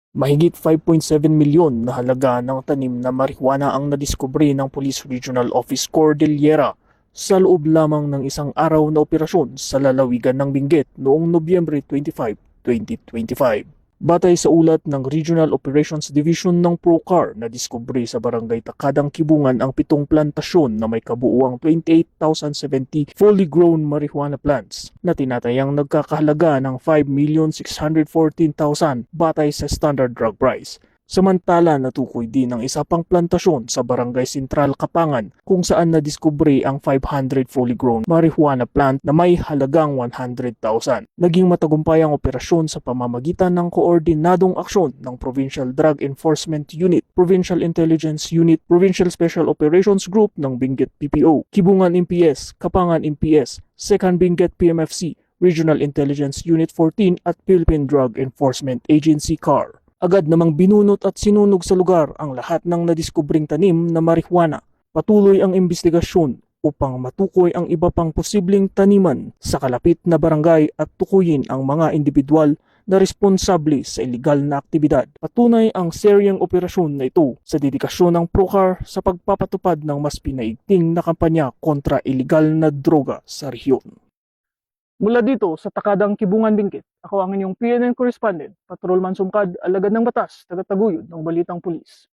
Mahigit 5.7 milyon na halaga ng tanim na marijuana ang nadiskubre ng Police Regional Office Cordillera sa loob lamang ng isang araw na operasyon sa lalawigan ng Benguet noong Nobyembre 25, 2025. Batay sa ulat ng Regional Operations Division ng PROCAR na diskubre sa Barangay Takadang Kibungan ang 7 plantasyon na may kabuuang 28,070 fully grown marijuana plants na tinatayang nagkakahalaga ng 5,614,000 batay sa standard drug price. Samantala natukoy din ang isa pang plantasyon sa Barangay Sentral Kapangan kung saan nadiskubre ang 500 fully grown marijuana plant na may halagang 100,000. Naging matagumpay ang operasyon sa pamamagitan ng koordinadong aksyon ng Provincial Drug Enforcement Unit, Provincial Intelligence Unit, Provincial Special Operations Group ng Benguet PPO, Kibungan MPS, Kapangan MPS, 2nd Benguet PMFC, Regional Intelligence Unit 14 at Philippine Drug Enforcement Agency CAR. Agad namang binunot at sinunog sa lugar ang lahat ng nadiskubring tanim na marijuana. Patuloy ang investigasyon upang matukoy ang iba pang posibleng taniman sa kalapit na barangay at tukuyin ang mga individual na responsable sa iligal na aktibidad. Patunay ang seryeng operasyon na ito sa dedikasyon ng PROCAR sa pagpapatupad ng mas pinaigting na kampanya kontra iligal na droga sa rehiyon. Mula dito sa Takadang Kibungan, Benguet, ako ang inyong PNN correspondent, Patrolman Sumkad, alagad ng batas, tagataguyod ng Balitang Pulis.